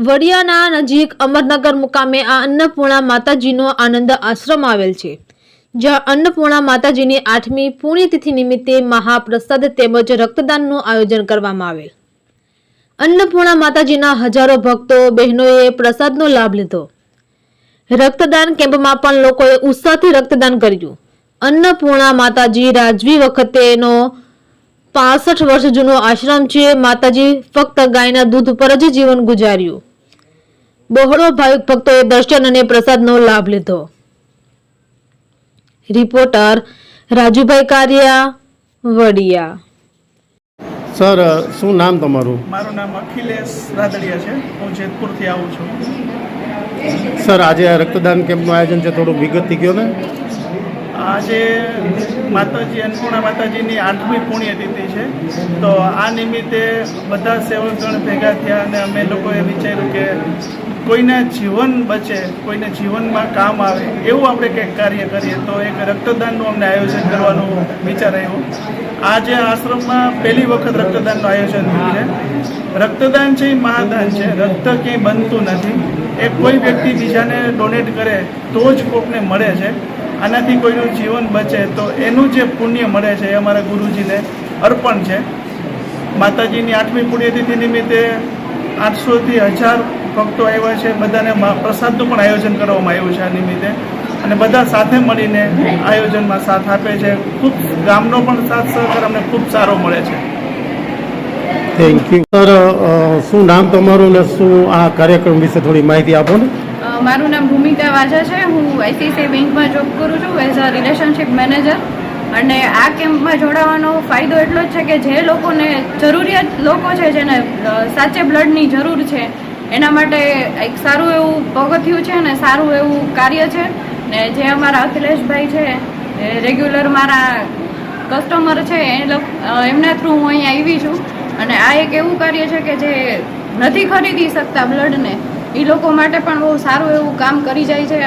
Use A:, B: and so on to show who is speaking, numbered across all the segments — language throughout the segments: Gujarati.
A: વડિયાના નજીક અમરનગર મુકામે આ અન્નપૂર્ણા માતાજીનો આનંદ આશ્રમ આવેલ છે, જ્યાં અન્નપૂર્ણા માતાજીની 8મી પુણ્યતિથિ નિમિત્તે મહાપ્રસાદ તેમજ રક્તદાનનું આયોજન કરવામાં આવેલ। અન્નપૂર્ણા માતાજીના હજારો ભક્તો બહેનોએ પ્રસાદનો લાભ લીધો। રક્તદાન કેમ્પમાં પણ લોકોએ ઉત્સાહથી રક્તદાન કર્યું। અન્નપૂર્ણા માતાજી રાજવી વખતેનો 65 વર્ષ જૂનો આશ્રમ છે। માતાજી ફક્ત ગાયના દૂધ પર જ જીવન ગુજાર્યું। બહોળો ભાવિક ભક્તોએ દર્શન અને પ્રસાદનો લાભ લીધો। રિપોર્ટર રાજુભાઈ કારિયા, વડિયા।
B: સર, શું નામ તમારું?
C: મારું નામ અખિલેશ રાદડિયા છે। હું જેતપુરથી આવું છું।
B: સર, આજે આ રક્તદાન કેમ્પનું આયોજન છે, થોડું વિગતથી કહો ને।
C: આજે માતાજી અન્નપૂર્ણા માતાજીની 8મી પુણ્યતિથિ છે, તો આ નિમિત્તે બધા સેવકગણ ભેગા થયા અને અમે લોકોએ વિચાર્યું કે કોઈના જીવન બચે, કોઈને જીવનમાં કામ આવે એવું આપણે કંઈક કાર્ય કરીએ, તો એક રક્તદાનનું અમને આયોજન કરવાનું વિચાર આવ્યો। આજે આશ્રમમાં પહેલી વખત રક્તદાનનું આયોજન થયું છે। રક્તદાન છે એ મહાદાન છે, રક્ત ક્યાંય બનતું નથી। એ કોઈ વ્યક્તિ બીજાને ડોનેટ કરે તો જ કોકને મળે છે। આનાથી કોઈનું જીવન બચે તો એનું જે પુણ્ય મળે છે એ અમારા ગુરુજીને અર્પણ છે। માતાજીની 8મી પુણ્યતિથિ નિમિત્તે 800થી 1000 ભક્તો આવ્યા છે। બધાને પ્રસાદનું પણ આયોજન કરવામાં આવ્યું છે આ નિમિત્તે, અને બધા સાથે મળીને આયોજનમાં સાથ આપે છે। ખૂબ ગામનો પણ સાથ સહકાર અમને ખૂબ સારો મળે છે।
B: Thank you sir. શું નામ તમારું ને શું આ કાર્યક્રમ વિશે થોડી માહિતી આપો ને।
D: મારું નામ ભૂમિકા વાજા છે। હું આઈસીઆઈસીઆઈ બેંકમાં જોબ કરું છું એઝ અ રિલેશનશિપ મેનેજર। અને આ કેમ્પમાં જોડાવાનો ફાયદો એટલો જ છે કે જે લોકોને જરૂરિયાત લોકો છે, જેને સાચે બ્લડની જરૂર છે, એના માટે એક સારું એવું પગથિયું છે ને સારું એવું કાર્ય છે। ને જે અમારા અખિલેશભાઈ છે, રેગ્યુલર મારા કસ્ટમર છે, એમના થ્રુ હું અહીંયા આવી છું। અને આ એક એવું કાર્ય છે કે જે નથી ખરીદી શકતા બ્લડને, એ લોકો માટે પણ બહુ સારું એવું કામ કરી જાય છે।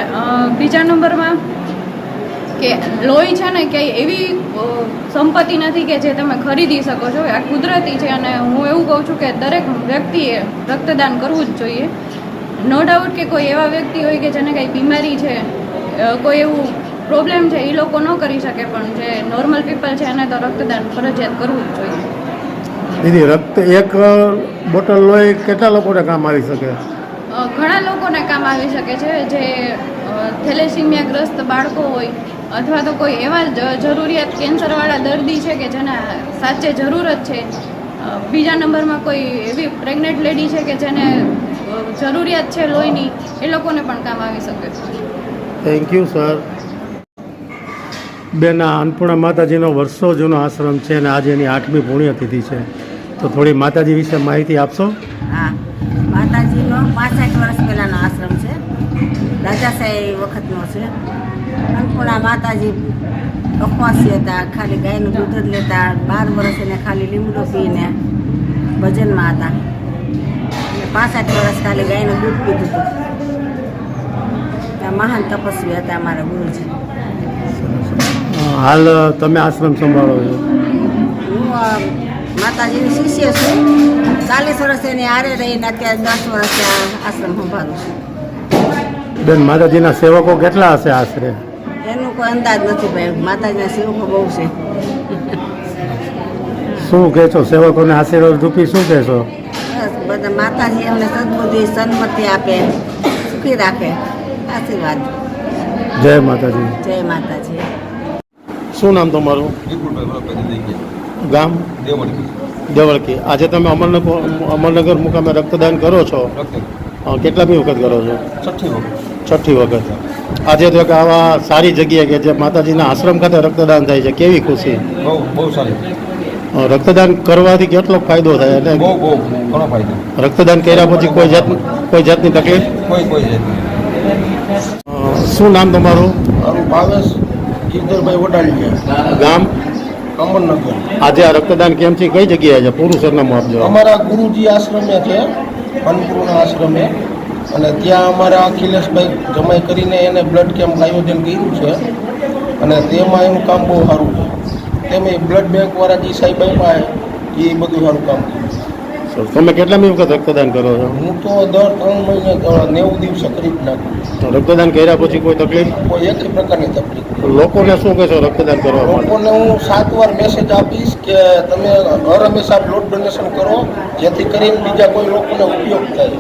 D: બીજા નંબરમાં કે લોહી છે ને કે એવી સંપત્તિ નથી કે જે તમે ખરીદી શકો છો, આ કુદરતી છે। અને હું એવું કહું છું કે દરેક વ્યક્તિએ રક્તદાન કરવું જ જોઈએ। નો ડાઉટ કે કોઈ એવા વ્યક્તિ હોય કે જેને કંઈ બીમારી છે, કોઈ એવું પ્રોબ્લેમ છે, એ લોકો ન કરી શકે, પણ જે નોર્મલ પીપલ છે એને તો રક્તદાન ફરજિયાત કરવું જ જોઈએ।
B: દીદી, રક્ત એક બોટલ લોહી કેટલા લોકોને કામ આવી શકે?
D: ઘણા લોકોને કામ આવી શકે છે, જે થેલેસીમિયાગ્રસ્ત બાળકો હોય અથવા તો કોઈ એવા જરૂરિયાત કેન્સરવાળા દર્દી છે કે જેને સાચે જરૂરત છે। બીજા નંબરમાં કોઈ એવી પ્રેગ્નેન્ટ લેડી છે કે જેને જરૂરિયાત છે લોહીની, એ લોકોને પણ કામ આવી શકે છે।
B: Thank you sir. બેન, આ અન્નપૂર્ણા માતાજીનો વર્ષો જૂનો આશ્રમ છે અને આજે એની 8મી પુણ્યતિથિ છે, તો થોડી માતાજી વિશે માહિતી આપશો?
E: હા, માતાજીનો 65 વર્ષ પહેલાંનો આશ્રમ છે, રાજાશાહી વખતનો છે। અન્નપૂર્ણા માતાજી અપવાસી હતા, ખાલી ગાયનું દૂધ જ લેતા। 12 વર્ષ એને ખાલી લીમડો પીને ભજનમાં હતા, અને 65 વર્ષ ખાલી ગાયનું દૂધ પીધું હતું। ત્યાં મહાન તપસ્વી હતા અમારા ગુરુજી।
B: હાલ તમે આશ્રમ સંભાળો છો?
E: હું માતાજીની શિષ્ય છું। 40 વર્ષ એની આરે રહીને અત્યારે 10 વર્ષ આશ્રમ સંભાળું છું।
B: બેન, માતાજીના સેવકો કેટલા હશે આશરે?
E: એનું કોઈ અંદાજ નથી ભાઈ, માતાજીના સેવકો બહુ છે।
B: શું કહેશો સેવકોને આશીર્વાદ રૂપી શું કહેશો?
E: બસ બધા માતાજી અમને સદબુદ્ધિ સન્મતિ આપે, સુખી રાખે, આશીર્વાદ।
B: જય માતાજી।
E: જય માતાજી।
B: શું નામ તમારું? ગામ? દેવળકી। આજે તમે અમરનગર મુકામે રક્તદાન કરો છો, કેટલામી વખત કરો છો? છઠ્ઠી વખત। આજે તો કે આવા સારી જગ્યાએ કે જે માતાજીના આશ્રમ ખાતે રક્તદાન થાય છે, કેવી ખુશી?
F: બહુ સારી।
B: રક્તદાન કરવાથી કેટલો ફાયદો થાય? એટલે
F: બહુ ઘણો ફાયદો।
B: રક્તદાન કર્યા પછી કોઈ જાતની તકલીફ?
F: કોઈ જાતની।
B: શું નામ તમારું?
F: મારું ભાવેશ ગીરધરભાઈ વડાલિયા,
B: ગામ?
F: અમરનગર।
B: આજે આ રક્તદાન કેમ્પથી કઈ જગ્યાએ છે? પૂરું સરનામું આપજો।
F: અમારા ગુરુજી આશ્રમે છે, અન્નપૂર્ણા આશ્રમે, અને ત્યાં અમારા અખિલેશભાઈ જમાઈ કરીને એને બ્લડ કેમ્પ આયોજન કર્યું છે, અને તેમાં એનું કામ બહુ સારું છે। તેમાં બ્લડ બેંકવાળા જે સાહેબ આપ્યા એ બધું સારું કામ કર્યું।
B: સરસ. તમે કેટલામી વખત રક્તદાન કરો છો?
F: હું તો દર 3 મહિને 90 દિવસે કરી જ નાખું.
B: રક્તદાન કર્યા પછી કોઈ તકલીફ?
F: કોઈ એક પ્રકારની તકલીફ નહીં.
B: લોકોને શું કહેશો રક્તદાન કરવા માટે?
F: લોકોને હું 7 વાર મેસેજ આપીશ કે તમે હંમેશા બ્લડ ડોનેશન કરો, જેથી કરીને બીજા કોઈ લોકોને ઉપયોગ થાય.